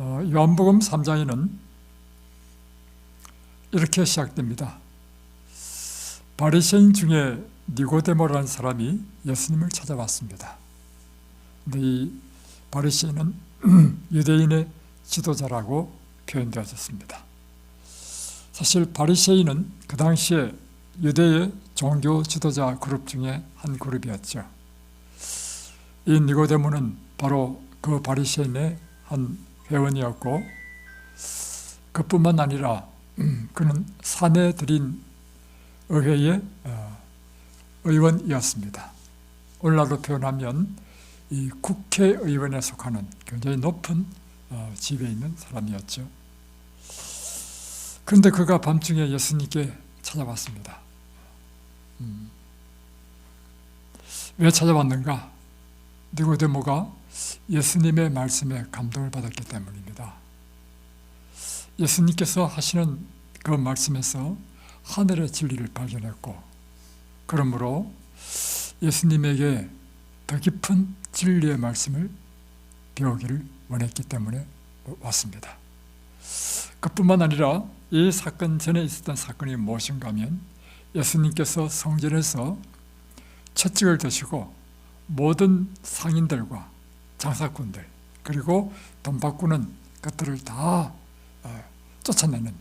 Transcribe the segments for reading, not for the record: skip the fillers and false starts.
요한복음 3장에는 이렇게 시작됩니다. 바리새인 중에 니고데모라는 사람이 예수님을 찾아왔습니다. 근데 이 바리새인은 유대인의 지도자라고 표현되어졌습니다. 사실 바리새인은 그 당시에 유대의 종교 지도자 그룹 중에 한 그룹이었죠. 이 니고데모는 바로 그 바리새인의 한 회원이었고, 그뿐만 아니라 그는 사내들인 의회의 의원이었습니다. 오늘날로 표현하면 이 국회의원에 속하는 굉장히 높은 지위에 있는 사람이었죠. 그런데 그가 밤중에 예수님께 찾아왔습니다. 왜 찾아왔는가? 니고데모가 예수님의 말씀에 감동을 받았기 때문입니다. 예수님께서 하시는 그 말씀에서 하늘의 진리를 발견했고, 그러므로 예수님에게 더 깊은 진리의 말씀을 배우기를 원했기 때문에 왔습니다. 그뿐만 아니라 이 사건 전에 있었던 사건이 무엇인가 하면, 예수님께서 성전에서 채찍을 드시고 모든 상인들과 장사꾼들, 그리고 돈 바꾸는 것들을 다 쫓아내는,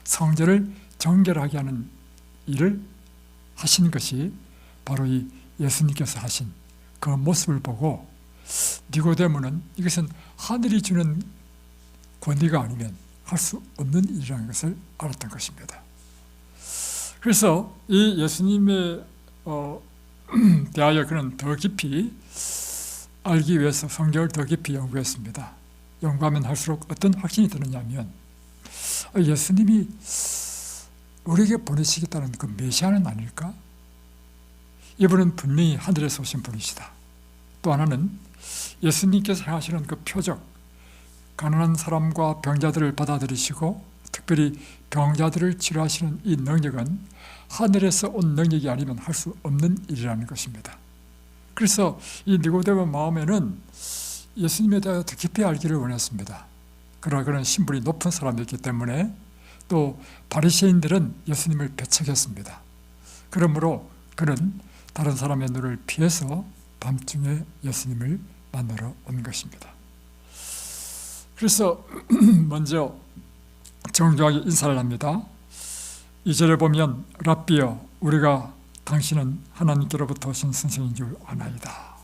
성전을 정결하게 하는 일을 하신 것이 바로 이 예수님께서 하신 그 모습을 보고, 니고데모는 이것은 하늘이 주는 권위가 아니면 할 수 없는 일이라는 것을 알았던 것입니다. 그래서 이 예수님에 대하여 그는 더 깊이 알기 위해서 성경을 더 깊이 연구했습니다. 연구하면 할수록 어떤 확신이 드느냐면, 예수님이 우리에게 보내시겠다는 그 메시아는 아닐까? 이분은 분명히 하늘에서 오신 분이시다. 또 하나는 예수님께서 하시는 그 표적, 가난한 사람과 병자들을 받아들이시고 특별히 병자들을 치료하시는 이 능력은 하늘에서 온 능력이 아니면 할 수 없는 일이라는 것입니다. 그래서 이 니고데모 마음에는 예수님에 대하여 더 깊이 알기를 원했습니다. 그러나 그런 신분이 높은 사람이었기 때문에, 또 바리새인들은 예수님을 배척했습니다. 그러므로 그는 다른 사람의 눈을 피해서 밤중에 예수님을 만나러 온 것입니다. 그래서 먼저 정중하게 인사를 합니다. 2절에 보면, 랍비여, 우리가 당신은 하나님께로부터 오신 선생인 줄 아나이다.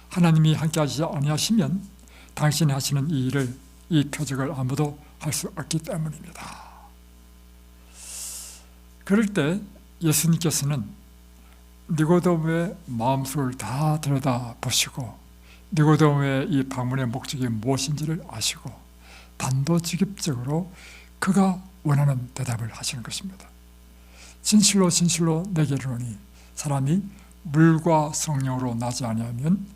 하나님이 함께 하시지 아니하시면 당신이 하시는 이 일을, 이 표적을 아무도 할 수 없기 때문입니다. 그럴 때 예수님께서는 니고데모의 마음속을 다 들여다보시고, 니고데모의 이 방문의 목적이 무엇인지를 아시고 단도직입적으로 그가 원하는 대답을 하시는 것입니다. 진실로 진실로 내게 이르노니 사람이 물과 성령으로 나지 아니하면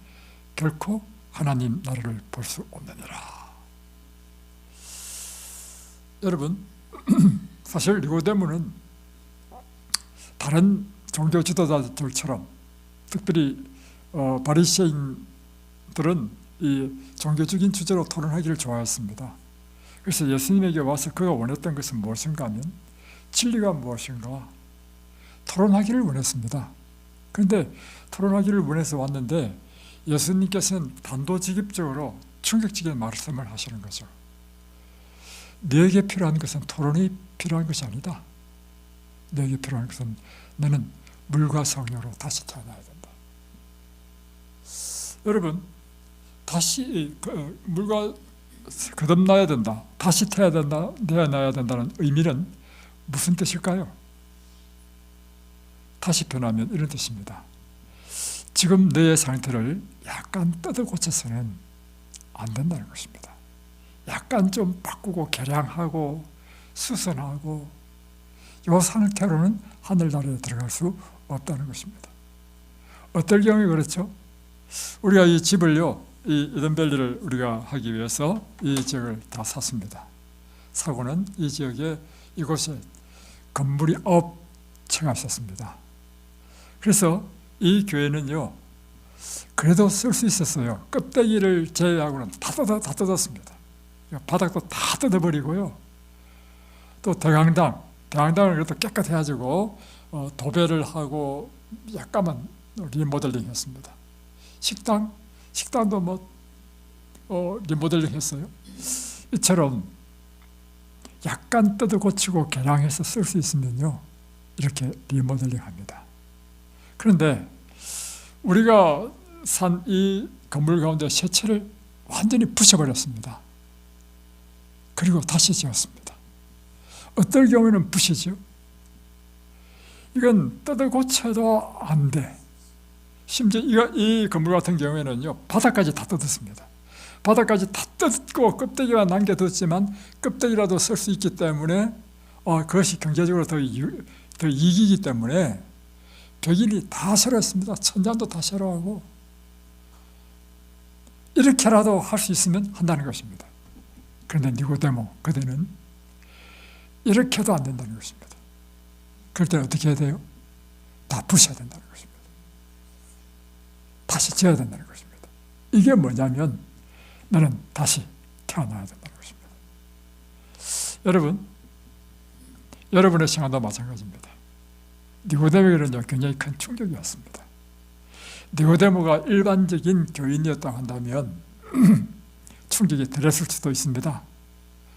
결코 하나님 나라를 볼 수 없느니라. 여러분, 사실 니고데모는 다른 종교 지도자들처럼, 특별히 바리새인들은 이 종교적인 주제로 토론하기를 좋아했습니다. 그래서 예수님에게 와서 그가 원했던 것은 무엇인가 하면, 진리가 무엇인가 토론하기를 원했습니다. 그런데 토론하기를 원해서 왔는데 예수님께서는 단도직입적으로 충격적인 말씀을 하시는 거죠. 너에게 필요한 것은 토론이 필요한 것이 아니다. 너에게 필요한 것은 너는 물과 성령으로 다시 태어나야 된다. 여러분, 다시 물과 거듭나야 된다, 다시 태어나야 된다는 의미는 무슨 뜻일까요? 다시 표현하면 이런 뜻입니다. 지금 너의 상태를 약간 뜯어 고쳐서는 안 된다는 것입니다. 약간 좀 바꾸고 개량하고 수선하고 이 상태로는 하늘나라에 들어갈 수 없다는 것입니다. 어떨 경우에 그렇죠? 우리가 이 집을요, 이 이든밸리를 우리가 하기 위해서 이 지역을 다 샀습니다. 사고는 이 지역에, 이곳에 건물이 9채가 있었습니다. 그래서 이 교회는요, 그래도 쓸 수 있었어요. 껍데기를 제외하고는 다 뜯었습니다. 바닥도 다 뜯어버리고요. 또 대강당을 그래도 깨끗해가지고 도배를 하고 약간만 리모델링 했습니다. 식당도 리모델링 했어요. 이처럼 약간 뜯어 고치고 개량해서 쓸 수 있으면요, 이렇게 리모델링 합니다. 그런데 우리가 산 이 건물 가운데 새 채를 완전히 부셔버렸습니다. 그리고 다시 지었습니다. 어떨 경우에는 부시죠. 이건 뜯어 고쳐도 안 돼. 심지어 이 건물 같은 경우에는요, 바닥까지 다 뜯었습니다. 바닥까지 다 뜯고 껍데기만 남겨뒀지만 껍데기라도 쓸 수 있기 때문에 그것이 경제적으로 더 이익이기 때문에 벽인이 다 싫어했습니다. 천장도 다 싫어하고, 이렇게라도 할 수 있으면 한다는 것입니다. 그런데 니고데모 그대는 이렇게도 안 된다는 것입니다. 그럴 때는 어떻게 해야 돼요? 다 부셔야 된다는 것입니다. 다시 지어야 된다는 것입니다. 이게 뭐냐면 나는 다시 태어나야 된다는 것입니다. 여러분의 생활도 마찬가지입니다. 니고데모에게는 굉장히 큰 충격이었습니다. 니고데모가 일반적인 교인이었다고 한다면 충격이 덜했을 수도 있습니다.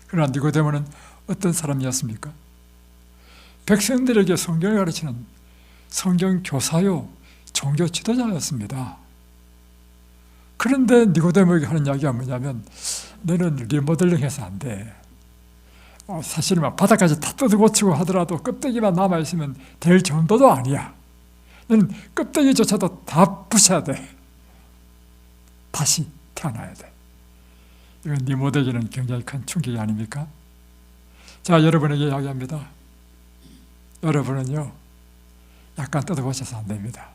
그러나 니고데모는 어떤 사람이었습니까? 백성들에게 성경을 가르치는 성경 교사요, 종교 지도자였습니다. 그런데 니고데모에게 하는 이야기가 뭐냐면, 너는 리모델링해서 안 돼. 사실은 바닥까지 다 뜯어고치고 하더라도 껍데기만 남아있으면 될 정도도 아니야. 너는 껍데기조차도 다 부셔야 돼. 다시 태어나야 돼. 이건 니고데모에게는 굉장히 큰 충격이 아닙니까? 자, 여러분에게 이야기합니다. 여러분은요, 약간 뜯어고쳐서 안 됩니다.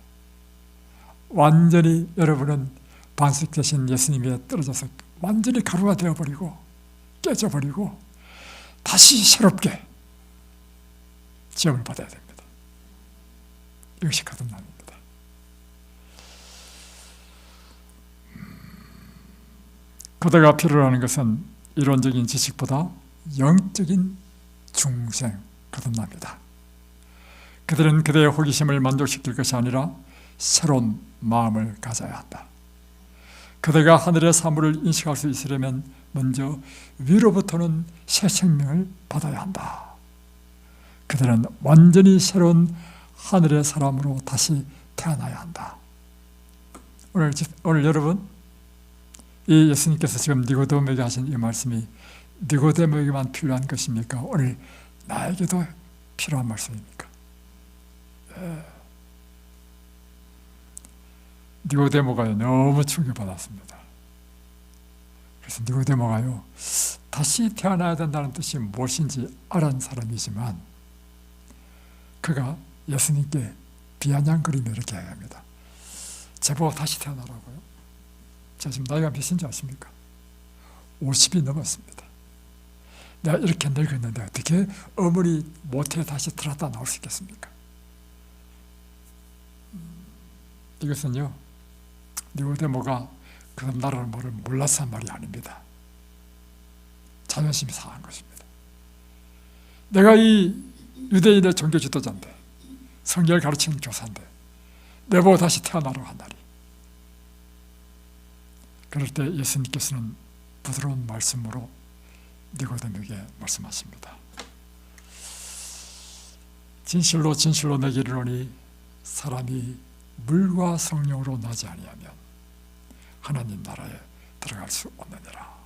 완전히 여러분은 반석되신 예수님에 떨어져서 완전히 가루가 되어버리고 깨져버리고 다시 새롭게 지음을 받아야 됩니다. 이것이 거듭남입니다. 그대가 필요로 하는 것은 이론적인 지식보다 영적인 중생 거듭납니다. 그들은 그대의 호기심을 만족시킬 것이 아니라 새로운 마음을 가져야 한다. 그대가 하늘의 사물을 인식할 수 있으려면 먼저 위로부터는 새 생명을 받아야 한다. 그들은 완전히 새로운 하늘의 사람으로 다시 태어나야 한다. 오늘 여러분, 이 예수님께서 지금 니고데모에게 하신 이 말씀이 니고데모에게만 필요한 것입니까? 오늘 나에게도 필요한 말씀입니까? 니고데모가 너무 충격받았습니다. 그래서 니고데모가요, 다시 태어나야 된다는 뜻이 무엇인지 알은 사람이지만 그가 예수님께 비아냥거리며 이렇게 이야기합니다. 제보고 다시 태어나라고요? 제가 지금 나이가 몇인지 아십니까? 50이 넘었습니다. 내가 이렇게 늙었는데 어떻게 어머니 모태에 다시 들었다 나올 수 있겠습니까? 이것은요, 니고데모가 거듭나라는 말을 몰라서 한 말이 아닙니다. 자존심이 상한 것입니다. 내가 이 유대인의 종교 지도자인데, 성경을 가르치는 교사인데 내보고 다시 태어나라고 한다니. 그럴 때 예수님께서는 부드러운 말씀으로 니고데모에게 말씀하십니다. 진실로 진실로 내게 이르노니 사람이 물과 성령으로 나지 아니하면 하나님 나라에 들어갈 수 없느니라.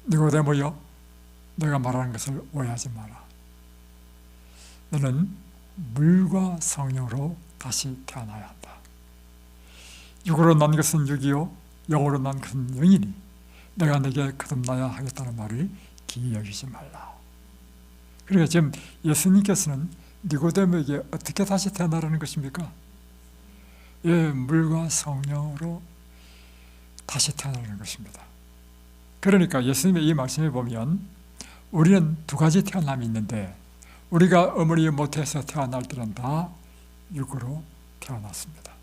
니고데모여, 내가 말하는 것을 오해하지 마라. 너는 물과 성령으로 다시 태어나야 한다. 육으로 난 것은 육이요 영으로 난 것은 영이니 내가 내게 거듭나야 하겠다는 말을 기이 여기지 말라. 그러니까 지금 예수님께서는 니고데모에게 어떻게 다시 태어나라는 것입니까? 예, 물과 성령으로 다시 태어나는 것입니다. 그러니까 예수님의 이 말씀에 보면 우리는 두 가지 태어남이 있는데, 우리가 어머니 모태에서 태어날 때는 다 육으로 태어났습니다.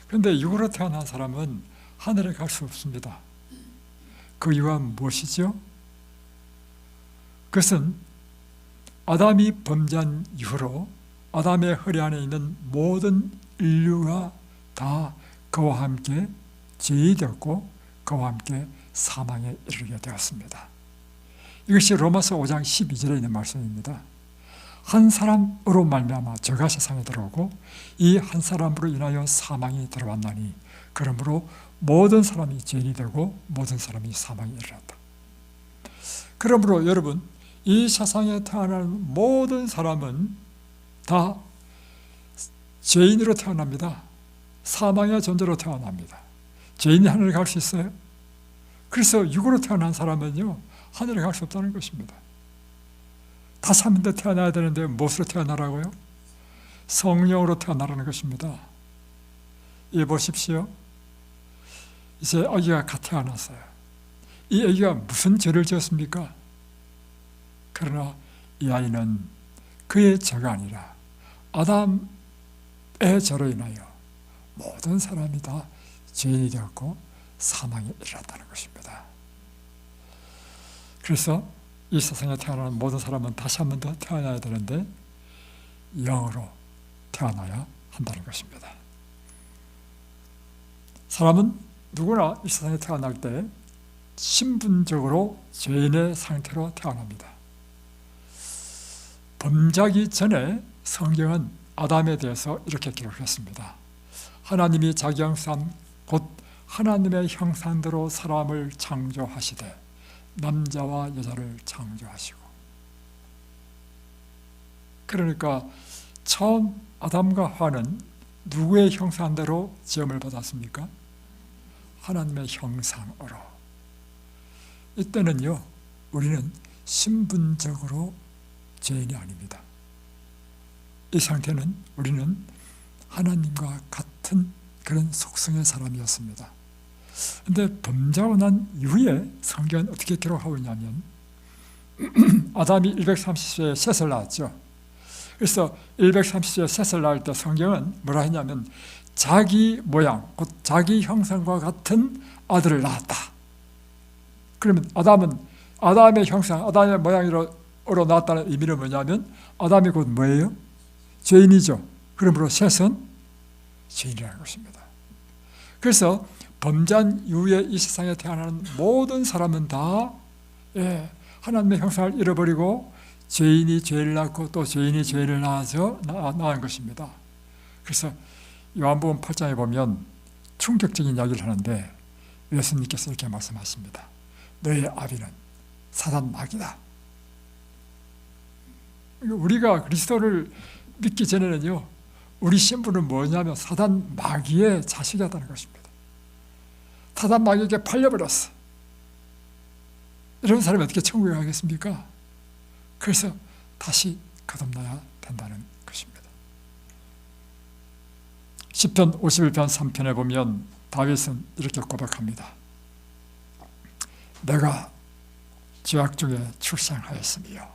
그런데 육으로 태어난 사람은 하늘에 갈 수 없습니다. 그 이유가 무엇이죠? 그것은 아담이 범죄한 이후로 아담의 허리 안에 있는 모든 인류가 다 그와 함께 죄인이 되었고 그와 함께 사망에 이르게 되었습니다. 이것이 로마서 5장 12절에 있는 말씀입니다. 한 사람으로 말미암아 죄가 세상에 들어오고 이 한 사람으로 인하여 사망이 들어왔나니 그러므로 모든 사람이 죄인이 되고 모든 사람이 사망에 이르렀다. 그러므로 여러분, 이 세상에 태어나는 모든 사람은 다 죄인으로 태어납니다. 사망의 존재로 태어납니다. 죄인이 하늘에 갈 수 있어요? 그래서 육으로 태어난 사람은요, 하늘에 갈 수 없다는 것입니다. 다시 한 번 더 태어나야 되는데 무엇으로 태어나라고요? 성령으로 태어나라는 것입니다. 이 보십시오. 이제 아기가 갓 태어났어요. 이 아기가 무슨 죄를 지었습니까? 그러나 이 아이는 그의 죄가 아니라 아담의 죄로 인하여 모든 사람이 다 죄인이 되었고 사망에 이르렀다는 것입니다. 그래서 이 세상에 태어나는 모든 사람은 다시 한 번 더 태어나야 되는데 영으로 태어나야 한다는 것입니다. 사람은 누구나 이 세상에 태어날 때 신분적으로 죄인의 상태로 태어납니다. 범죄하기 전에 성경은 아담에 대해서 이렇게 기록했습니다. 하나님이 자기 형상 곧 하나님의 형상대로 사람을 창조하시되 남자와 여자를 창조하시고. 그러니까 처음 아담과 하와는 누구의 형상대로 지음을 받았습니까? 하나님의 형상으로. 이때는요, 우리는 신분적으로 죄인이 아닙니다. 이 상태는 우리는 하나님과 같은 그런 속성의 사람이었습니다. 그런데 범죄하고 난 이후에 성경은 어떻게 기록하고 있냐면 아담이 130세에 셋을 낳았죠. 그래서 130세에 셋을 낳을 때 성경은 뭐라 했냐면 자기 모양, 곧 자기 형상과 같은 아들을 낳았다. 그러면 아담은 아담의 형상, 아담의 모양으로 낳았다는 의미는 뭐냐면 아담이 곧 뭐예요? 죄인이죠. 그러므로 셋은 죄인이라는 것입니다. 그래서 범죄한 이후에 이 세상에 태어나는 모든 사람은 다 하나님의 형상을 잃어버리고 죄인이 죄를 낳고 또 죄인이 죄를 낳은 것입니다. 그래서 요한복음 8장에 보면 충격적인 이야기를 하는데 예수님께서 이렇게 말씀하십니다. 너의 아비는 사단 마귀다. 우리가 그리스도를 믿기 전에는요, 우리 신분은 뭐냐면 사단 마귀의 자식이었다는 것입니다. 사단 마귀에게 팔려버렸어. 이런 사람이 어떻게 천국에 가겠습니까? 그래서 다시 거듭나야 된다는 것입니다. 시편 51편 3편에 보면 다윗은 이렇게 고백합니다. 내가 죄악 중에 출생하였으며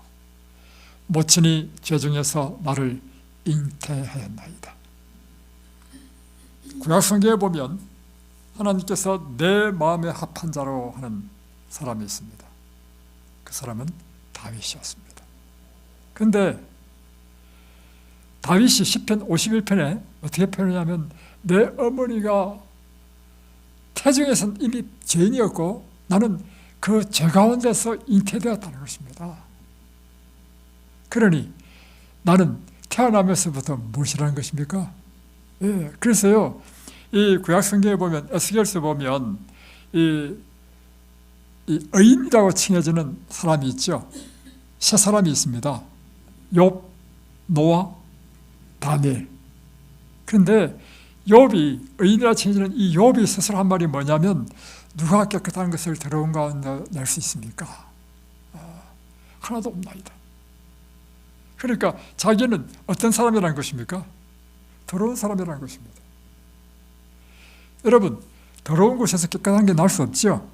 모친이 죄 중에서 나를 잉태하였나이다. 구약성경에 보면 하나님께서 내 마음에 합한 자로 하는 사람이 있습니다. 그 사람은 다윗이었습니다. 그런데 다윗이 시편 51편에 어떻게 표현하냐면 내 어머니가 태중에서는 이미 죄인이었고 나는 그 죄 가운데서 잉태되었다는 것입니다. 그러니 나는 태어나면서부터 무엇이라는 것입니까? 그래서요, 이 구약성경에 보면 에스겔서 보면 이 의인이라고 칭해지는 사람이 있죠. 세 사람이 있습니다. 욥, 노아, 다니엘. 그런데 욥이 의인이라 칭해지는 이 욥이 스스로 한 말이 뭐냐면 누가 깨끗한 것을 더러운 가운데 낼 수 있습니까? 하나도 없나이다. 그러니까 자기는 어떤 사람이라는 것입니까? 더러운 사람이라는 것입니다. 여러분, 더러운 곳에서 깨끗한 게 날 수 없죠?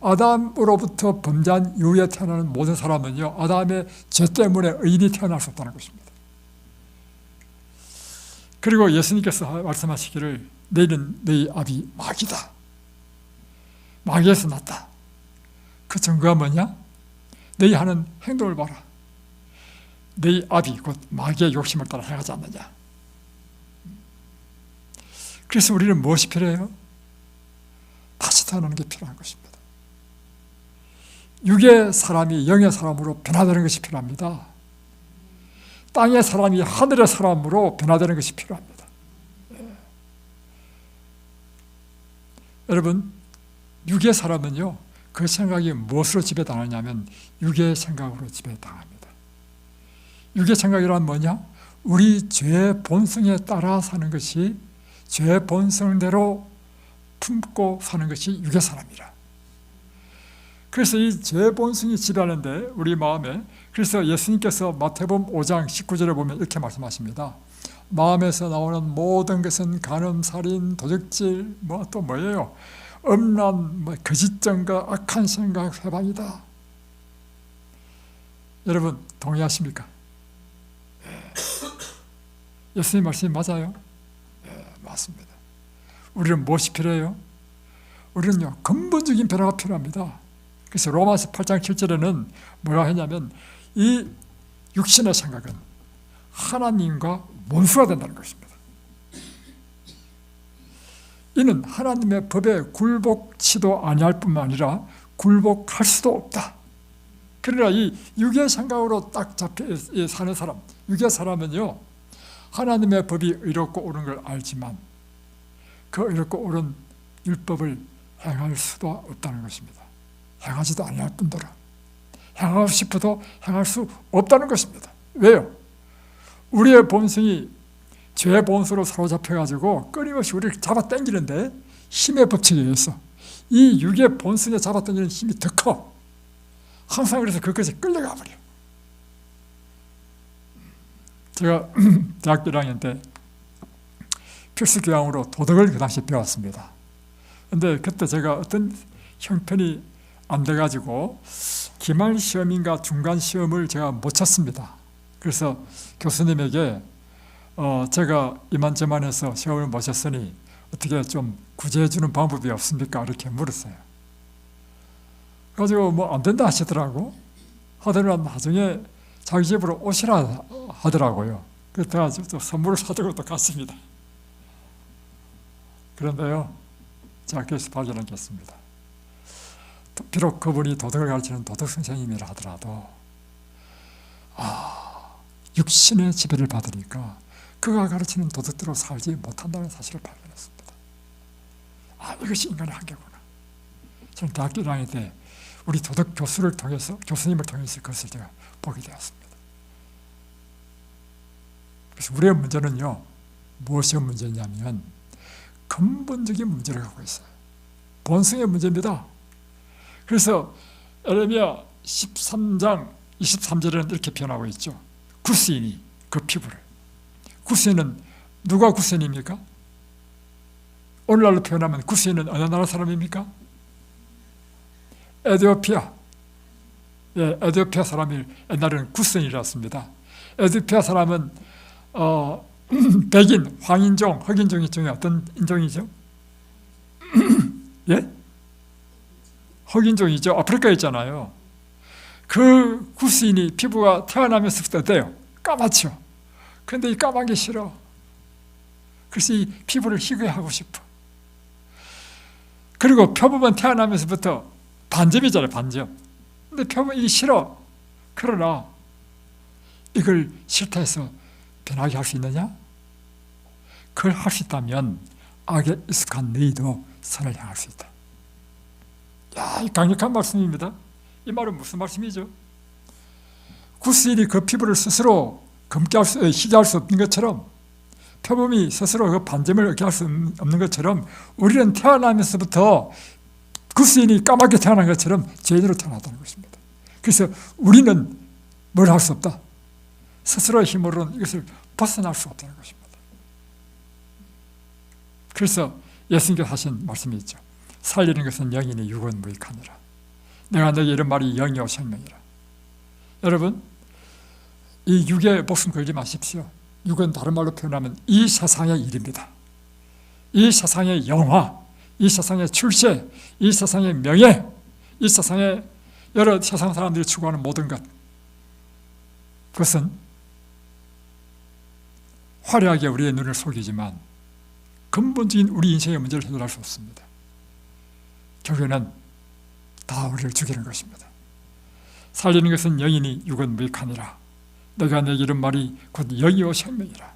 아담으로부터 범죄한 이후에 태어나는 모든 사람은요, 아담의 죄 때문에 의인이 태어날 수 없다는 것입니다. 그리고 예수님께서 말씀하시기를 너희는 너희 아비 마귀다. 마귀에서 났다. 그 증거가 뭐냐? 너희 하는 행동을 봐라. 너희 압이 곧 마귀의 욕심을 따라 행하지 않느냐. 그래서 우리는 무엇이 필요해요? 다시 태어나는 게 필요한 것입니다. 육의 사람이 영의 사람으로 변화되는 것이 필요합니다. 땅의 사람이 하늘의 사람으로 변화되는 것이 필요합니다. 여러분, 육의 사람은요, 그 생각이 무엇으로 지배당하냐면 육의 생각으로 지배당합니다. 육의 생각이란 뭐냐? 우리 죄의 본성에 따라 사는 것이, 죄의 본성대로 품고 사는 것이 육의 사람이라. 그래서 이 죄의 본성이 지배하는데 우리 마음에, 그래서 예수님께서 마태복음 5장 19절에 보면 이렇게 말씀하십니다. 마음에서 나오는 모든 것은 간음, 살인, 도적질, 또 뭐예요? 음란, 거짓정과 악한 생각, 회방이다. 여러분 동의하십니까? 예수님 말씀이 맞아요? 맞습니다. 우리는 무엇이 필요해요? 우리는요, 근본적인 변화가 필요합니다. 그래서 로마서 8장 7절에는 뭐라 했냐면, 이 육신의 생각은 하나님과 원수가 된다는 것입니다. 이는 하나님의 법에 굴복치도 아니할 뿐만 아니라 굴복할 수도 없다. 그러나 이 육의 생각으로 딱 잡혀 사는 사람, 육의 사람은요, 하나님의 법이 의롭고 옳은 걸 알지만 그 의롭고 옳은 율법을 행할 수도 없다는 것입니다. 행하지도 아니할 뿐더러 행하고 싶어도 행할 수 없다는 것입니다. 왜요? 우리의 본성이 죄의 본성으로 사로잡혀가지고 끊임없이 우리를 잡아당기는데, 힘의 법칙에 의해서 이 육의 본성에 잡아당기는 힘이 더 커. 항상 그래서 그것에 끌려가 버려. 제가 대학교 1학년 때 필수교양으로 도덕을 그 당시에 배웠습니다. 근데 그때 제가 어떤 형편이 안 돼가지고 기말 시험인가 중간 시험을 제가 못 쳤습니다. 그래서 교수님에게 제가 이만저만해서 시험을 못 쳤으니 어떻게 좀 구제해 주는 방법이 없습니까? 이렇게 물었어요. 그래가지고 뭐 안 된다 하시더라고. 하더니 나중에 자기 집으로 오시라 하더라고요. 그래서 또 선물을 사들고 또 갔습니다. 그런데요, 제가 그래서 발견한 게 있습니다. 비록 그분이 도덕을 가르치는 도덕 선생님이라 하더라도 육신의 지배를 받으니까 그가 가르치는 도덕대로 살지 못한다는 사실을 발견했습니다. 이것이 인간의 한계구나. 저는 대학교 1학년 때 우리 도덕 교수를 통해서, 교수님을 통해서 그것을 제가 보게 되었습니다. 그래서 우리의 문제는요, 무엇이 문제냐면 근본적인 문제를 갖고 있어요. 본성의 문제입니다. 그래서 에레미야 13장 23절에는 이렇게 표현하고 있죠. 구스인이 그 피부를, 구스인은 누가 구스인입니까? 오늘날로 표현하면 구스인은 어느 나라 사람입니까? 에티오피아. 에티오피아 사람이 옛날에는 구스인이었습니다. 에티오피아 사람은 백인, 황인종, 흑인종 중에 어떤 인종이죠? 예? 흑인종이죠. 아프리카에 있잖아요. 그 구스인이 피부가 태어나면서부터 어때요? 까맣죠. 그런데 이 까만 게 싫어. 그래서 이 피부를 희게 하고 싶어. 그리고 표범은 태어나면서부터 반점이잖아요. 반점. 근데 표범은 이게 싫어. 그러나 이걸 싫다 해서 변하게 할 수 있느냐? 그걸 할 수 있다면 악에 익숙한 너희도 선을 향할 수 있다. 이 강력한 말씀입니다. 이 말은 무슨 말씀이죠? 구스인이 그 피부를 스스로 희게 할 수 없는 것처럼, 표범이 스스로 그 반점을 얻게 할 수 없는 것처럼, 우리는 태어나면서부터 구스인이 까맣게 태어난 것처럼 죄인으로 태어났다는 것입니다. 그래서 우리는 뭘 할 수 없다? 스스로의 힘으로는 이것을 벗어날 수 없다는 것입니다. 그래서 예수님께서 하신 말씀이 있죠. 살리는 것은 영이니 육은 무익하니라. 내가 너에게 이런 말이 영이요 생명이라. 여러분, 이 육에 목숨 걸지 마십시오. 육은 다른 말로 표현하면 이 세상의 일입니다. 이 세상의 영화, 이 세상의 출세, 이 세상의 명예, 이 세상의 여러 세상 사람들이 추구하는 모든 것, 그것은 화려하게 우리의 눈을 속이지만 근본적인 우리 인생의 문제를 해결할 수 없습니다. 결국에는 다 우리를 죽이는 것입니다. 살리는 것은 영이니 육은 무익하니라. 내가 내게 이른 말이 곧 영이요 생명이라.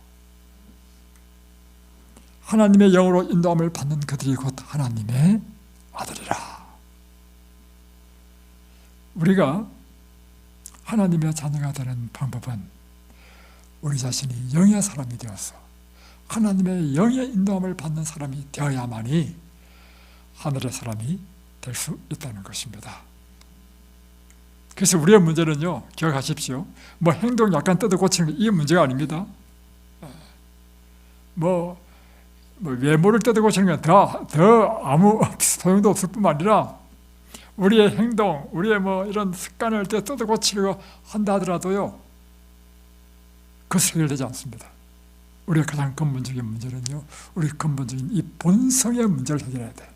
하나님의 영으로 인도함을 받는 그들이 곧 하나님의 아들이라. 우리가 하나님의 자녀가 되는 방법은 우리 자신이 영의 사람이 되어서 하나님의 영의 인도함을 받는 사람이 되어야만이 하늘의 사람이 될 수 있다는 것입니다. 그래서 우리의 문제는요, 기억하십시오. 뭐 행동 약간 뜯어 고치는 게 이게 문제가 아닙니다. 외모를 뜯어 고치는 건 더 아무 소용도 없을 뿐만 아니라 우리의 행동, 우리의 이런 습관을 뜯어 고치려고 한다 하더라도요, 그것이 해결되지 않습니다. 우리의 가장 근본적인 문제는요, 우리 근본적인 이 본성의 문제를 해결해야 돼.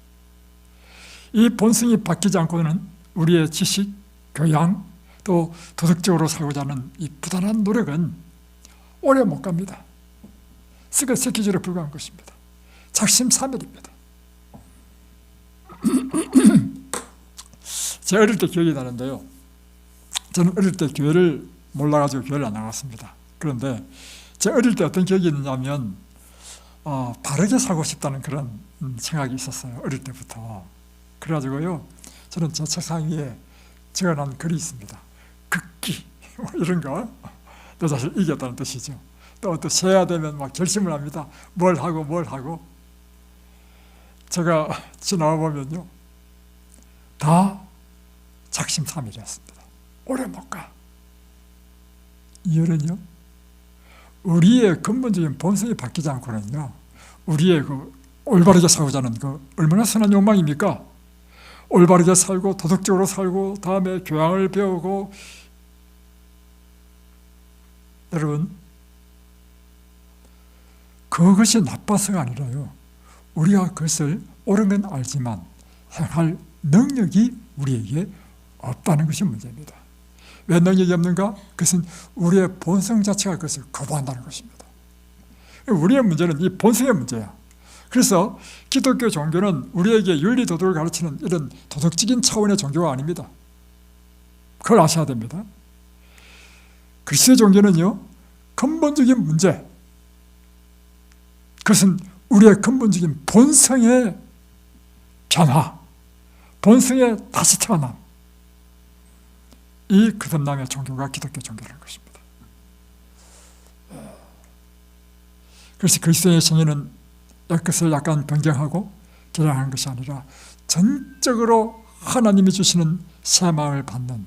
이 본성이 바뀌지 않고는 우리의 지식, 교양, 또 도덕적으로 살고자 하는 이 부단한 노력은 오래 못 갑니다. 스케줄에 불과한 것입니다. 작심삼일입니다. 제가 어릴 때 기억이 나는데요, 저는 어릴 때 교회를 몰라가지고 교회를 안 나갔습니다. 그런데 제 어릴 때 어떤 기억이 있느냐면 바르게 살고 싶다는 그런 생각이 있었어요. 어릴 때부터. 그래가지고요, 저는 제 책상 위에 적어놓은 글이 있습니다. 극기 이런 거, 내 자신을 이겼다는 뜻이죠. 또 세야 되면 막 결심을 합니다. 뭘 하고 제가 지나와 보면요, 다 작심삼일이었습니다. 오래 못 가. 이유는요, 우리의 근본적인 본성이 바뀌지 않고는요, 우리의 올바르게 살고자 하는 얼마나 선한 욕망입니까? 올바르게 살고 도덕적으로 살고 다음에 교양을 배우고. 여러분, 그것이 나빠서가 아니라요, 우리가 그것을 옳은 건 알지만 행할 능력이 우리에게 없다는 것이 문제입니다. 왜 능력이 없는가? 그것은 우리의 본성 자체가 그것을 거부한다는 것입니다. 우리의 문제는 이 본성의 문제야. 그래서 기독교 종교는 우리에게 윤리 도덕을 가르치는 이런 도덕적인 차원의 종교가 아닙니다. 그걸 아셔야 됩니다. 그리스도의 종교는요, 근본적인 문제, 그것은 우리의 근본적인 본성의 변화, 본성의 다시 태어남, 이 거듭남의 종교가 기독교 종교라는 것입니다. 그래서 그리스도의 생애는 그것을 약간 변경하고 개량한 것이 아니라 전적으로 하나님이 주시는 새 마음을 받는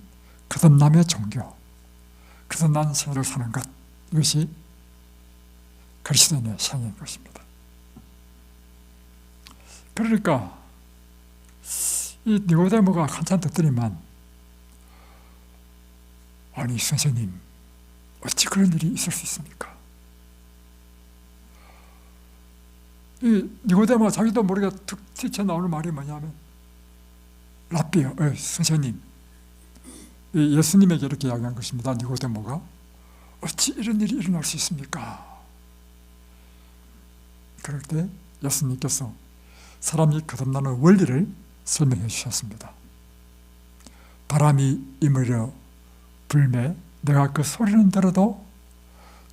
거듭남의 종교, 거듭난 생애를 사는 것, 이것이 그리스도인의 생애인 것입니다. 그러니까 이 니고데모가 한참 듣더니만, 아니 선생님, 어찌 그런 일이 있을 수 있습니까? 이 니고데모가 자기도 모르게 툭 튀쳐나오는 말이 뭐냐면, 랍비요, 선생님, 예수님에게 이렇게 이야기한 것입니다. 니고데모가 어찌 이런 일이 일어날 수 있습니까? 그럴 때 예수님께서 사람이 거듭나는 원리를 설명해 주셨습니다. 바람이 이물려 불매 내가 그 소리는 들어도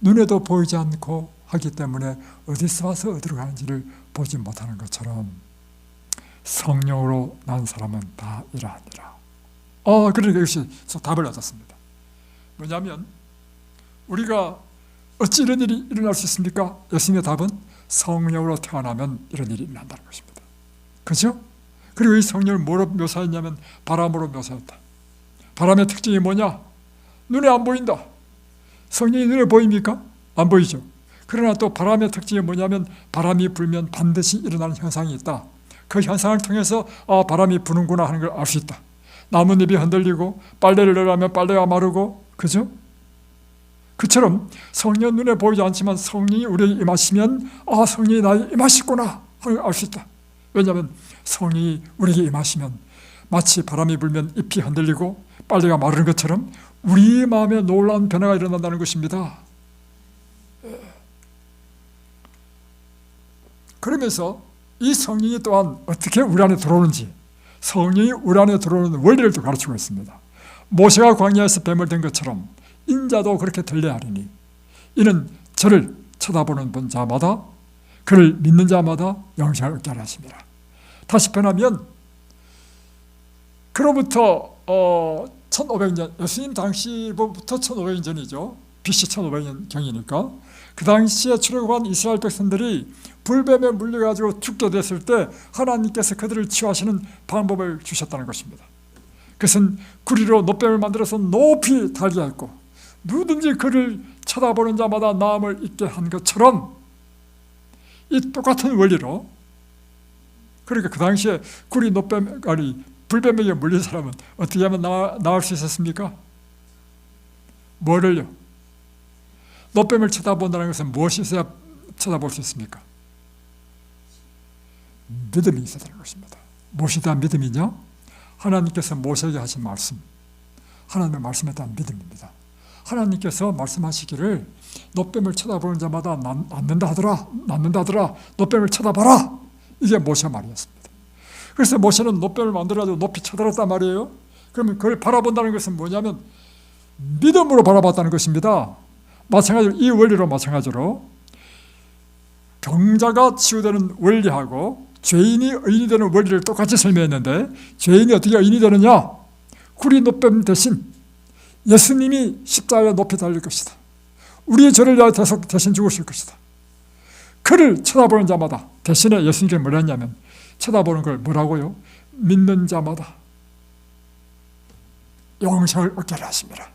눈에도 보이지 않고 하기 때문에 어디서 와서 어디로 가는지를 보지 못하는 것처럼 성령으로 난 사람은 다 이러하니라. 그러니까 역시 답을 얻었습니다. 뭐냐면, 우리가 어찌 이런 일이 일어날 수 있습니까? 예수님의 답은 성령으로 태어나면 이런 일이 일어난다는 것입니다. 그죠? 그리고 이 성령을 뭐로 묘사했냐면 바람으로 묘사했다. 바람의 특징이 뭐냐? 눈에 안 보인다. 성령이 눈에 보입니까? 안 보이죠. 그러나 또 바람의 특징이 뭐냐면 바람이 불면 반드시 일어나는 현상이 있다. 그 현상을 통해서 바람이 부는구나 하는 걸 알 수 있다. 나뭇잎이 흔들리고 빨래를 넣으면 빨래가 마르고, 그죠? 그처럼 성령 눈에 보이지 않지만 성령이 우리에게 임하시면 성령이 나에게 임하시구나 하는 걸 알 수 있다. 왜냐하면 성령이 우리에게 임하시면 마치 바람이 불면 잎이 흔들리고 빨대가 마르는 것처럼 우리 마음에 놀라운 변화가 일어난다는 것입니다. 그러면서 이 성령이 또한 어떻게 우리 안에 들어오는지, 성령이 우리 안에 들어오는 원리를 또 가르치고 있습니다. 모세가 광야에서 뱀을 든 것처럼 인자도 그렇게 들려야 하리니 이는 저를 쳐다보는 자마다, 그를 믿는 자마다 영생을 얻게 하려 하십니다. 다시 표현하면 그로부터 1500년, 예수님 당시부터 1500년 전이죠. BC 1500년 경이니까 그 당시에 출애굽한 이스라엘 백성들이 불뱀에 물려가지고 죽게 됐을 때 하나님께서 그들을 치유하시는 방법을 주셨다는 것입니다. 그것은 구리로 놋뱀을 만들어서 높이 달게 했고 누구든지 그를 쳐다보는 자마다 나음을 잊게 한 것처럼 이 똑같은 원리로, 그러니까 그 당시에 구리 놋뱀, 아니 불뱀에게 물린 사람은 어떻게 하면 나을 수 있었습니까? 뭐를요? 놋뱀을 쳐다본다는 것은 무엇이 있어야 쳐다볼 수 있습니까? 믿음이 있어야 되는 것입니다. 무엇이 대한 믿음이냐? 하나님께서 모세에게 하신 말씀, 하나님의 말씀에 대한 믿음입니다. 하나님께서 말씀하시기를 놋뱀을 쳐다보는 자마다 낫는다 하더라, 놋뱀을 쳐다봐라, 이게 모세 말이었습니다. 그래서 모세는 놋뱀을 만들어가지고 높이 쳐들었단 말이에요. 그러면 그걸 바라본다는 것은 뭐냐면 믿음으로 바라봤다는 것입니다. 마찬가지로 이 원리로 마찬가지로 병자가 치유되는 원리하고 죄인이 의인이 되는 원리를 똑같이 설명했는데, 죄인이 어떻게 의인이 되느냐? 구리 놋뱀 대신 예수님이 십자가에 높이 달릴 것이다. 우리의 죄를 위하여 대신 죽으실 것이다. 그를 쳐다보는 자마다, 대신에 예수님께 뭐라 했냐면 쳐다보는 걸 뭐라고요? 믿는 자마다 영생을 얻게 하십니다.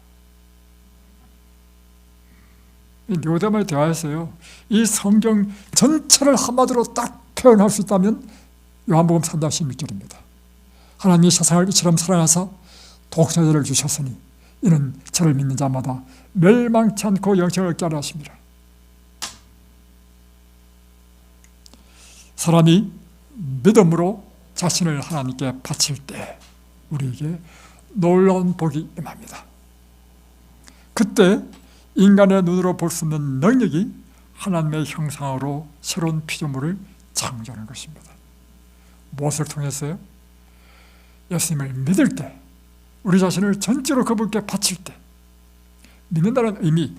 니고데모의 대화에서요, 이 성경 전체를 한마디로 딱 표현할 수 있다면 요한복음 3-16절입니다. 하나님이 세상을 이처럼 사랑하사 독생자를 주셨으니 이는 저를 믿는 자마다 멸망치 않고 영생을 얻게 하려 하십니다. 사람이 믿음으로 자신을 하나님께 바칠 때 우리에게 놀라운 복이 임합니다. 그때 인간의 눈으로 볼 수 없는 능력이 하나님의 형상으로 새로운 피조물을 창조하는 것입니다. 무엇을 통해서요? 예수님을 믿을 때, 우리 자신을 전적으로 그분께 바칠 때, 믿는다는 의미,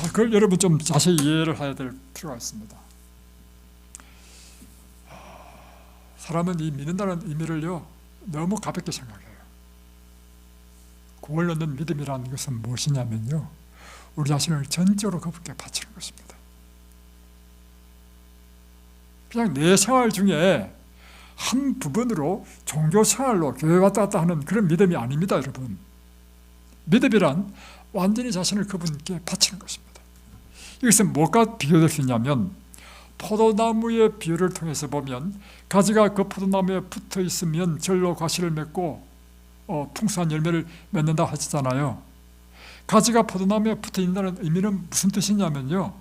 그걸 여러분 좀 자세히 이해를 해야 될 필요가 있습니다. 사람은 이 믿는다는 의미를요 너무 가볍게 생각해요. 구원을 얻는 믿음이라는 것은 무엇이냐면요, 우리 자신을 전적으로 그분께 바치는 것입니다. 그냥 내 생활 중에 한 부분으로 종교 생활로 교회 왔다 갔다 하는 그런 믿음이 아닙니다, 여러분. 믿음이란 완전히 자신을 그분께 바치는 것입니다. 이것은 무엇과 비교될 수 있냐면, 포도나무의 비유를 통해서 보면 가지가 그 포도나무에 붙어 있으면 절로 과실을 맺고 풍성한 열매를 맺는다 하시잖아요. 가지가 포도나무에 붙어 있다는 의미는 무슨 뜻이냐면요,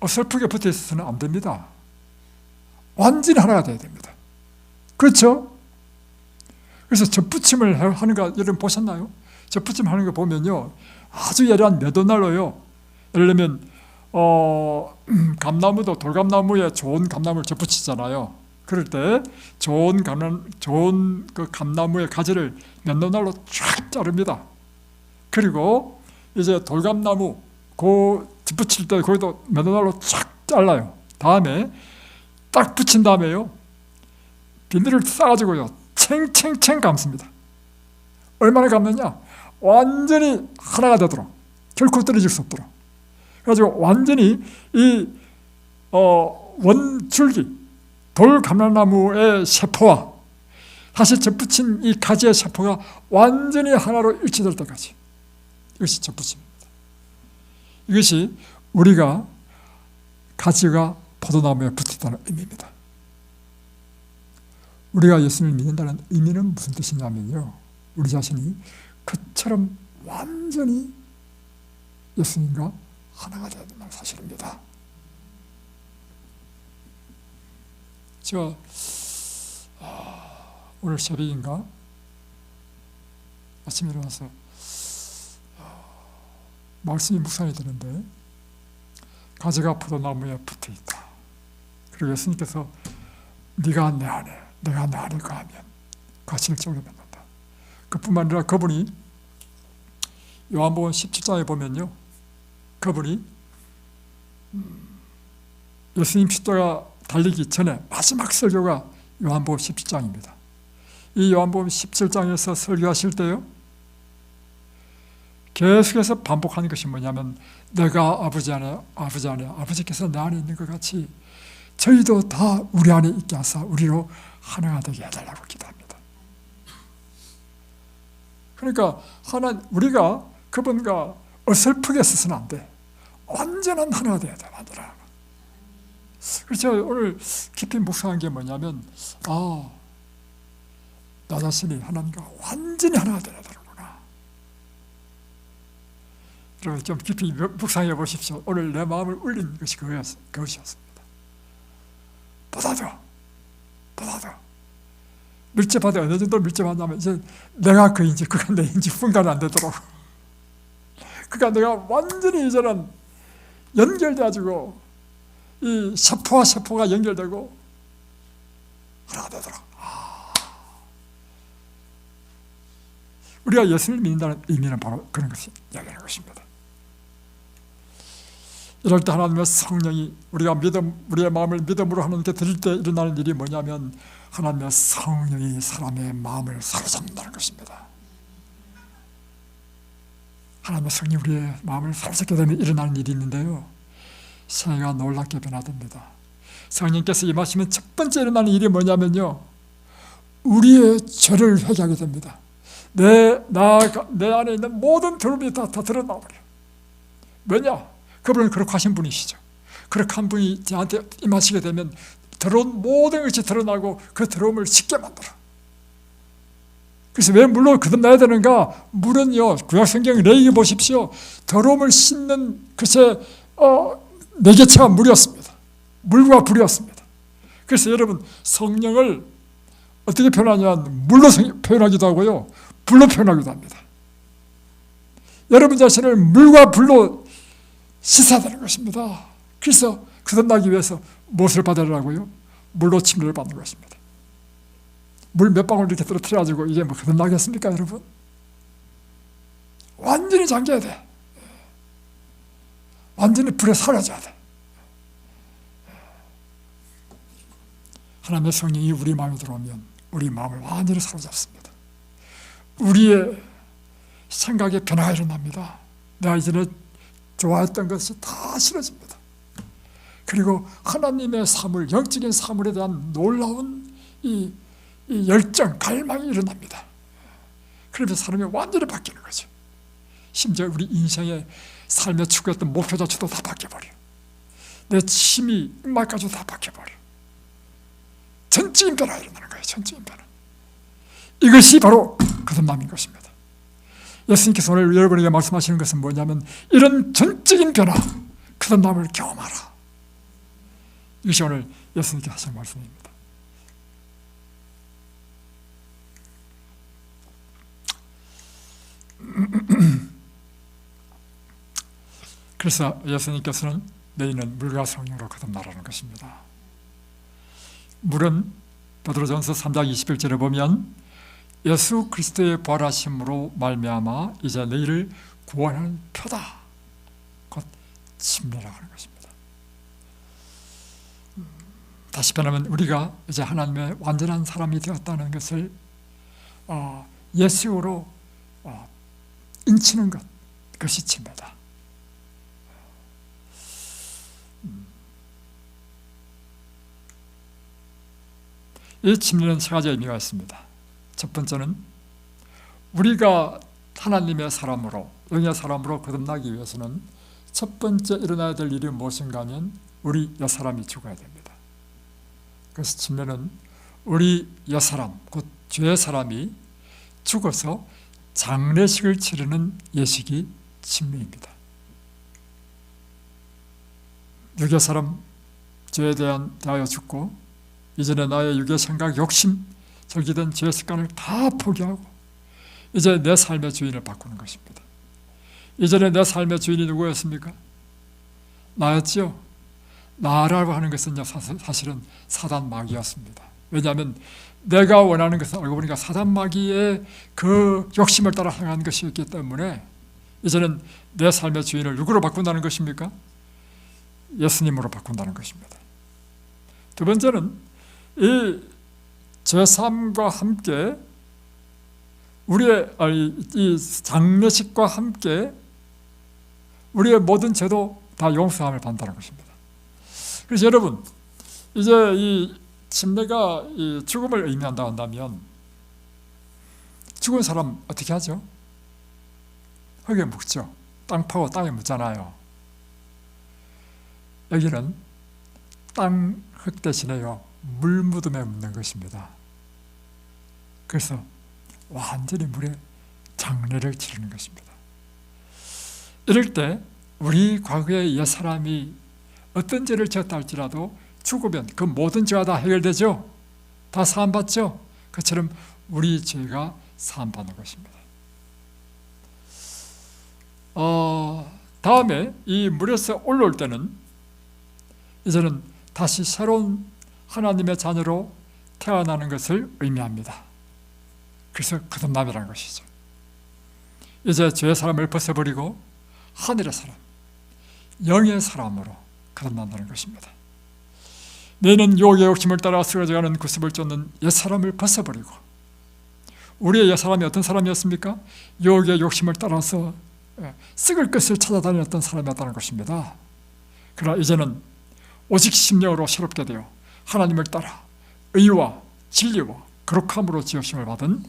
어설프게 붙어 있어서는 안 됩니다. 완전히 하나가 돼야 됩니다. 그렇죠? 그래서 젖붙임을 하는 거 여러분 보셨나요? 젖붙임 하는 거 보면요, 아주 예리한 매도날로요, 예를 들면 감나무도 돌감나무에 좋은 감나무를 젖붙이잖아요. 그럴 때 좋은 그 감나무의 가지를 맨도날로 쫙 자릅니다. 그리고 이제 돌감나무 그 뒷붙일 때 거기도 맨도날로 쫙 잘라요. 다음에 딱 붙인 다음에요, 비닐을 싸가지고요 챙챙챙 감습니다. 얼마나 감느냐? 완전히 하나가 되도록, 결코 떨어질 수 없도록. 그래가지고 완전히 이 원줄기 돌감람나무의 세포와 다시 젖붙인 이 가지의 세포가 완전히 하나로 일치될 때까지, 이것이 젖붙임입니다. 이것이 우리가 가지가 포도나무에 붙었다는 의미입니다. 우리가 예수님을 믿는다는 의미는 무슨 뜻이냐면요, 우리 자신이 그처럼 완전히 예수님과 하나가 되는 사실입니다. 제가 오늘 새벽인가 아침에 일어나서 말씀이 묵상이 되는데 가지가 포도나무에 붙어있다. 그리고 예수님께서 네가 내 안에 내가 내 안에 거하면 가시를 쫄려 맺는다. 그뿐만 아니라 그분이 요한복음 17장에 보면요, 그분이 예수님 십자가 달리기 전에 마지막 설교가 요한복음 17장입니다. 이 요한복음 17장에서 설교하실 때요, 계속해서 반복하는 것이 뭐냐면 내가 아버지 안에 아버지께서 내 안에 있는 것 같이 저희도 다 우리 안에 있게 하사 우리로 하나가 되게 해달라고 기도합니다. 그러니까 우리가 그분과 어설프게 써서는 안 돼. 완전한 하나가 되어야 돼. 완전한. 그래서 오늘 깊이 묵상한 게 뭐냐면 나 자신이 하나님과 완전히 하나가 되어야 되는구나. 여러분 좀 깊이 묵상해 보십시오. 오늘 내 마음을 울린 것이 그것이었습니다. 보다도 밀접하다. 어느 정도 밀접하냐면 이제 내가 그인지 그가 내인지 분간이 안 되도록, 그러니까 내가 완전히 이제는 연결돼가지고 이 세포와 세포가 연결되고 하나가 되도록. 우리가 예수를 믿는다는 의미는 바로 그런 것이 이야기하는 것입니다. 이럴 때 하나님의 성령이 우리의 마음을 믿음으로 하나님께 드릴 때 일어나는 일이 뭐냐면 하나님의 성령이 사람의 마음을 사로잡는다는 것입니다. 하나님의 성령이 우리의 마음을 사로잡게 되면 일어나는 일이 있는데요, 세계가 놀랍게 변화됩니다. 성령께서 임하시면 첫 번째 일어나는 일이 뭐냐면요, 우리의 죄를 회개하게 됩니다. 내 안에 있는 모든 더러움이 다 드러나버려요. 왜냐? 그분은 그렇게 하신 분이시죠. 그렇게 한 분이 저한테 임하시게 되면 더러운 모든 것이 드러나고 그 더러움을 씻게 만들어. 그래서 왜 물로 거듭나야 되는가? 물은요, 구약성경 레위기 보십시오. 더러움을 씻는 글쎄 매개체가 물이었습니다. 물과 불이었습니다. 그래서 여러분 성령을 어떻게 표현하냐면 물로 표현하기도 하고요, 불로 표현하기도 합니다. 여러분 자신을 물과 불로 씻어야 되는 것입니다. 그래서 거듭나기 위해서 무엇을 받으라고요? 물로 침례를 받는 것입니다. 물 몇 방울 이렇게 떨어뜨려가지고 이게 뭐 거듭나겠습니까, 여러분? 완전히 잠겨야 돼. 완전히 불에 사라져야 돼. 하나님의 성령이 우리 마음에 들어오면 우리 마음을 완전히 사로잡습니다. 우리의 생각에 변화가 일어납니다. 내가 이전에 좋아했던 것이 다 싫어집니다. 그리고 하나님의 사물, 영적인 사물에 대한 놀라운 이 열정, 갈망이 일어납니다. 그러면서 사람이 완전히 바뀌는 거죠. 심지어 우리 인생의 삶의 추구했던 목표 자체도 다 바뀌어버려. 내 취미, 음악까지도 다 바뀌어버려. 전적인 변화가 일어나는 거예요. 전적인 변화. 이것이 바로 거듭남인 것입니다. 예수님께서 오늘 여러분에게 말씀하시는 것은 뭐냐면 이런 전적인 변화, 거듭남을 경험하라. 이것이 오늘 예수님께서 하신 말씀입니다. 그래서 예수님께서는 너희는 물과 성령으로 거듭나라는 것입니다. 물은 베드로전서 3장 21절에 보면 예수 그리스도의 부활하심으로 말미암아 이제 너희를 구원하는 표다, 곧 침례라고 하는 것입니다. 다시 말하면 우리가 이제 하나님의 완전한 사람이 되었다는 것을 예수로 인치는 것, 그것이 침례다. 이 침례는 세 가지 의미가 있습니다. 첫 번째는 우리가 하나님의 사람으로, 영의 사람으로 거듭나기 위해서는 첫 번째 일어나야 될 일이 무엇인가 하면 우리 옛사람이 죽어야 됩니다. 그래서 침례는 우리 옛사람, 곧 죄의 사람이 죽어서 장례식을 치르는 예식이 침례입니다. 육의 사람 죄에 대하여 죽고 이전에 나의 육의 생각, 욕심, 절기된 죄의 습관을 다 포기하고 이제 내 삶의 주인을 바꾸는 것입니다. 이전에 내 삶의 주인이 누구였습니까? 나였죠. 나라고 하는 것은 사실은 사단 마귀였습니다. 왜냐하면 내가 원하는 것은 알고 보니까 사단 마귀의 그 욕심을 따라 행한 것이었기 때문에 이제는 내 삶의 주인을 누구로 바꾼다는 것입니까? 예수님으로 바꾼다는 것입니다. 두 번째는 이 제사함과 함께 우리의 이 장례식과 함께 우리의 모든 죄도 다 용서함을 받는다는 것입니다. 그래서 여러분, 이제 이 침례가 이 죽음을 의미한다 한다면 죽은 사람 어떻게 하죠? 흙에 묻죠. 땅 파고 땅에 묻잖아요. 여기는 땅 흙 대신에요, 물 무덤에 묻는 것입니다. 그래서 완전히 물에 장례를 치르는 것입니다. 이럴 때 우리 과거의 옛사람이 어떤 죄를 지었다 할지라도 죽으면 그 모든 죄가 다 해결되죠. 다 사함받죠. 그처럼 우리 죄가 사함받는 것입니다. 다음에 이 물에서 올라올 때는 이제는 다시 새로운 하나님의 자녀로 태어나는 것을 의미합니다. 그래서 거듭남이라는 것이죠. 이제 죄의 사람을 벗어버리고 하늘의 사람, 영의 사람으로 거듭난다는 것입니다. 너희는 유혹의 욕심을 따라 쓰러져가는 구습을 쫓는 옛사람을 벗어버리고, 우리의 옛사람이 어떤 사람이었습니까? 유혹의 욕심을 따라서 썩을 것을 찾아다녔던 사람이었다는 것입니다. 그러나 이제는 오직 심령으로 새롭게 되어 하나님을 따라 의와 진리와 거룩함으로 지으심을 받은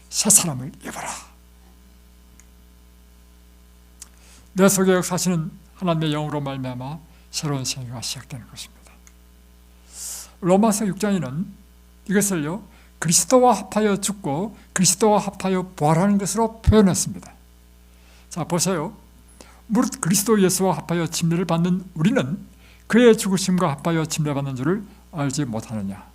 새 사람을 입어라. 내 속에 역사하시는 하나님의 영으로 말미암아 새로운 생애가 시작되는 것입니다. 로마서 6장에는 이것을요, 그리스도와 합하여 죽고 그리스도와 합하여 부활하는 것으로 표현했습니다. 자, 보세요. 무릇 그리스도 예수와 합하여 침례를 받는 우리는 그의 죽으심과 합하여 침례받는 줄을 알지 못하느냐.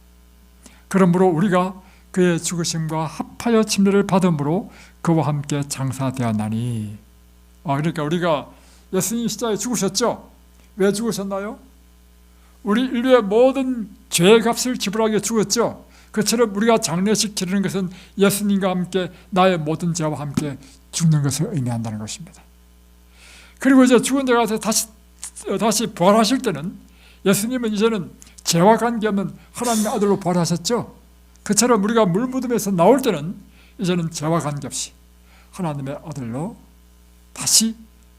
그러므로 우리가 그의 죽으심과 합하여 침례를 받음으로 그와 함께 장사되었나니. 그러니까 우리가 예수님 십자가에 죽으셨죠? 왜 죽으셨나요? 우리 인류의 모든 죄의 값을 지불하기 위해 죽었죠. 그처럼 우리가 장례식 치르는 것은 예수님과 함께 나의 모든 죄와 함께 죽는 것을 의미한다는 것입니다. 그리고 이제 죽은 자가 다시 부활하실 때는 예수님은 이제는 죄와 관계없는 하나님의 아들로 부활하셨죠. 그처럼 우리가 물무덤에서 나올 때는 이제는 죄와 관계없이 하나님의 아들로 다시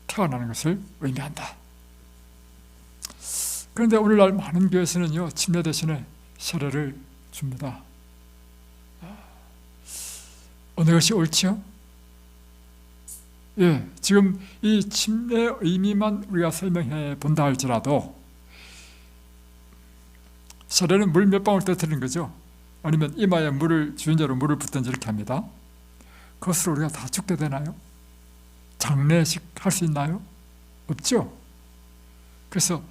태어나는 것을 의미한다. 그런데 오늘날 많은 교회에서는요, 침례 대신에 세례를 줍니다. 어느 것이 옳지요? 지금 이 침례의 의미만 우리가 설명해 본다 할지라도 세례는 물 몇 방울 떠뜨리는 거죠. 아니면 이마에 물을 주인자로 물을 붓든지 이렇게 합니다. 그것으로 우리가 다 죽게 되나요? 장례식 할 수 있나요? 없죠. 그래서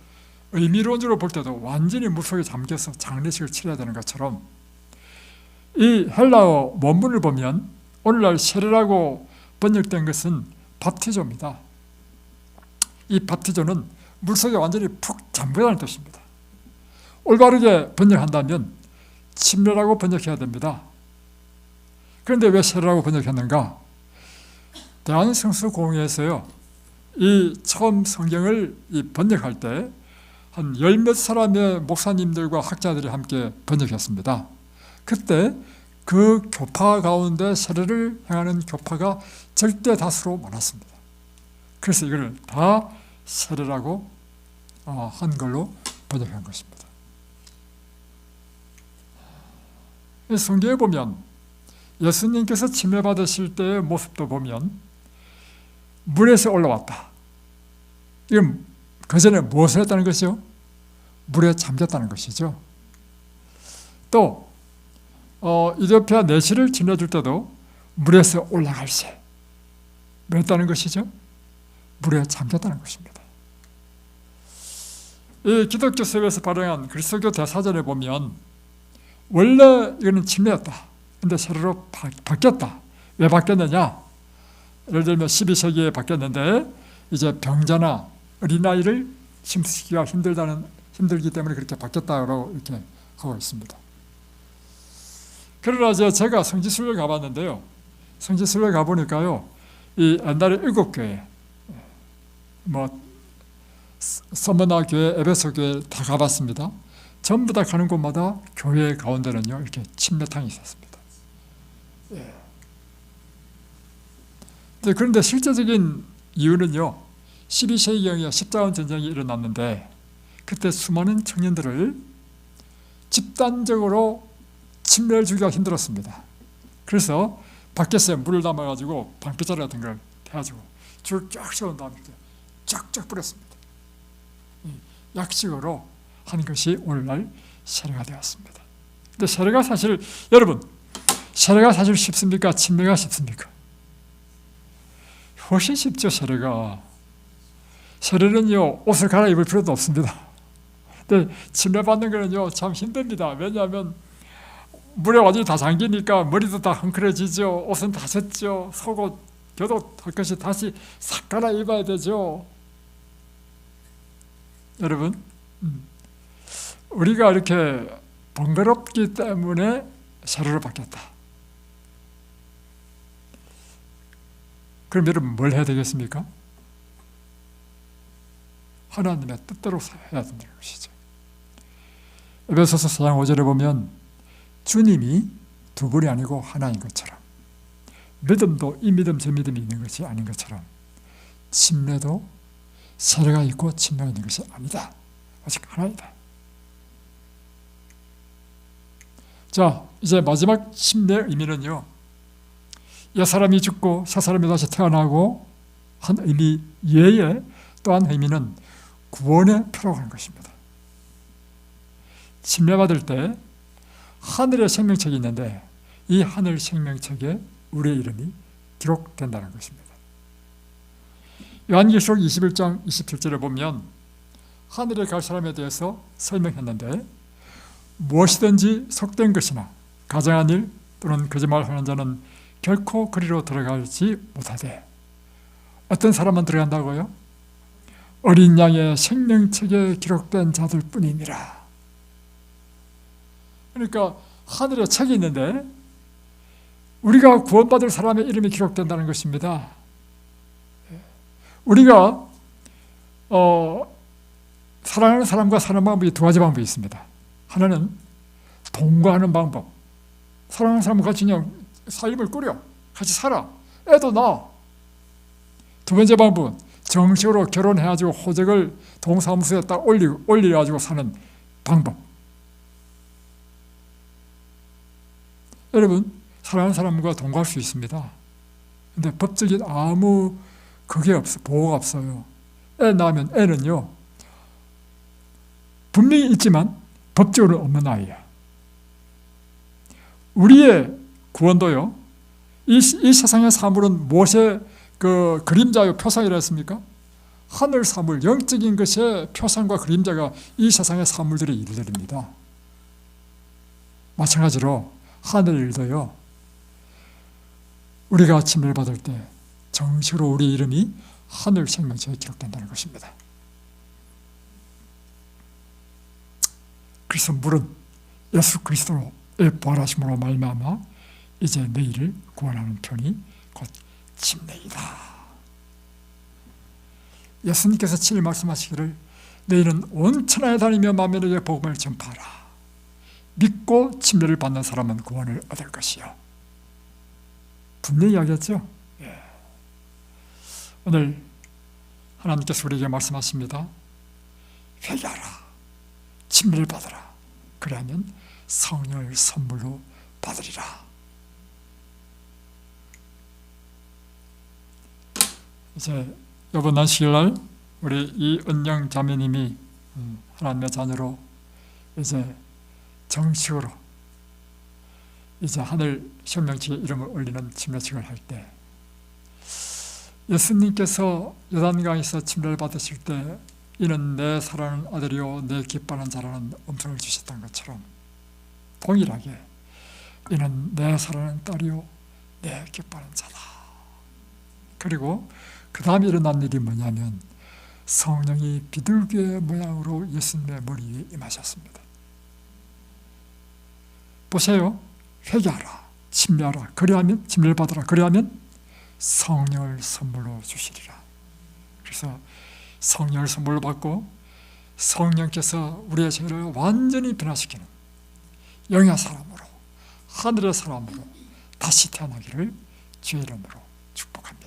의미론적으로 볼 때도 완전히 물속에 잠겨서 장례식을 치러야 되는 것처럼 이 헬라어 원문을 보면 오늘날 세례라고 번역된 것은 밥티조입니다. 이 밥티조는 물속에 완전히 푹 잠그다는 뜻입니다. 올바르게 번역한다면 침례라고 번역해야 됩니다. 그런데 왜 세례라고 번역했는가? 대한성서공회에서요, 이 처음 성경을 번역할 때 한 10몇 사람의 목사님들과 학자들이 함께 번역했습니다. 그때 그 교파 가운데 세례를 행하는 교파가 절대 다수로 많았습니다. 그래서 이걸 다 세례라고 한 걸로 번역한 것입니다. 성경에 보면 예수님께서 침례 받으실 때의 모습도 보면 물에서 올라왔다. 이건 그 전에 무엇을 했다는 것이요? 물에 잠겼다는 것이죠. 또 이디오피아 내시를 지내줄 때도 물에서 올라갈새 뭐 했다는 것이죠? 물에 잠겼다는 것입니다. 이 기독교 사회에서 발행한 그리스도교 대사전에 보면 원래 이거는 침례였다. 근데 세례로 바뀌었다. 왜 바뀌었느냐? 예를 들면 12세기에 바뀌었는데 이제 병자나 어린아이를 심시키기가 힘들기 때문에 그렇게 바뀌었다고 이렇게 하고 있습니다. 그러나 제가 성지순례 가봤는데요. 성지순례 가보니까요, 이 옛날에 7교회, 서머나 교회, 에베소 교회 다 가봤습니다. 전부 다 가는 곳마다 교회 가운데는요, 이렇게 침례탕이 있었습니다. 예. 그런데 실제적인 이유는요, 12세기경에 십자군 전쟁이 일어났는데 그때 수많은 청년들을 집단적으로 침례를 주기가 힘들었습니다. 그래서 밖에서 물을 담아가지고 방패자루 같은 걸 해가지고 줄 쫙 세운 다음에 쫙쫙 뿌렸습니다. 약식으로 한 것이 오늘날 세례가 되었습니다. 근데 세례가 사실, 여러분, 세례가 사실 쉽습니까? 침례가 쉽습니까? 훨씬 쉽죠. 세례는요, 옷을 갈아입을 필요도 없습니다. 근데 침례 받는 거는요, 참 힘듭니다. 왜냐하면 물에 완전히 다 잠기니까 머리도 다 헝클어지죠. 옷은 다 젖죠. 속옷, 곁옷 할 것이 다시 싹 갈아입어야 되죠. 여러분, 우리가 이렇게 번거롭기 때문에 세례를 받겠다. 그럼 여러분 뭘 해야 되겠습니까? 하나님의 뜻대로 해야 된다는 것이죠. 에베소서 4장 5절에 보면 주님이 두 분이 아니고 하나인 것처럼, 믿음도 이 믿음 저 믿음이 있는 것이 아닌 것처럼, 침례도 세례가 있고 침례가 있는 것이 아니다. 오직 하나이다. 자, 이제 마지막 침례의 의미는요, 옛 사람이 죽고 새 사람이 다시 태어나고 한 의미 이외에 또 한 의미는 구원의 표로 하는 것입니다. 침례받을 때 하늘의 생명책이 있는데 이 하늘 생명책에 우리의 이름이 기록된다는 것입니다. 요한계시록 21장 27절에 보면 하늘에 갈 사람에 대해서 설명했는데, 무엇이든지 속된 것이나 가증한 일 또는 거짓말하는 자는 결코 그리로 들어가지 못하되, 어떤 사람만 들어간다고요? 어린 양의 생명책에 기록된 자들 뿐이니라. 그러니까 하늘에 책이 있는데 우리가 구원받을 사람의 이름이 기록된다는 것입니다. 우리가 사랑하는 사람과 사는 방법이 두 가지 방법이 있습니다. 하나는 동거하는 방법. 사랑하는 사람과 같이 그냥 삶을 꾸려 같이 살아, 애도 낳아. 두 번째 방법은 정식으로 결혼해가지고 호적을 동사무소에 딱 올려가지고 사는 방법. 여러분, 사랑하는 사람과 동거할 수 있습니다. 근데 법적인 아무 그게 없어, 보호가 없어요. 애 낳으면 애는요, 분명히 있지만 법적으로 없는 아이야. 우리의 구원도요, 이 세상의 사물은 무엇의 그 그림자요 표상이라 했습니까? 하늘 사물, 영적인 것의 표상과 그림자가 이 세상의 사물들의 일들입니다. 마찬가지로 하늘 일도요, 우리가 침례를 받을 때 정식으로 우리 이름이 하늘 생명책에 기록된다는 것입니다. 그래서 물은 예수 그리스도의 부활하심으로 말미암아 이제 너희를 구원하는 편이 곧 침례이다. 예수님께서 친히 말씀하시기를 너희는 온 천하에 다니며 만민에게 복음을 전파하라. 믿고 침례를 받는 사람은 구원을 얻을 것이요. 분명히 이야기했죠. 예. 오늘 하나님께서 우리에게 말씀하십니다. 회개하라. 침례를 받으라. 그리하면 성령을 선물로 받으리라. 이제 이번 안식일날 우리 이은영 자매님이 하나님의 자녀로 이제 정식으로 이제 하늘 생명책에 이름을 올리는 침례식을 할 때, 예수님께서 요단강에서 침례를 받으실 때 이는 내 사랑하는 아들이요 내 기뻐하는 자라는 음성을 주셨던 것처럼, 동일하게 이는 내 사랑하는 딸이요 내 기뻐하는 자다. 그리고 그 다음에 일어난 일이 뭐냐면 성령이 비둘기의 모양으로 예수님의 머리 위에 임하셨습니다. 보세요. 회개하라, 침례하라, 그리하면 침례를 받으라, 그리하면 성령을 선물로 주시리라. 그래서 성령을 선물로 받고 성령께서 우리의 죄를 완전히 변화시키는 영의 사람으로, 하늘의 사람으로 다시 태어나기를 주의 이름으로 축복합니다.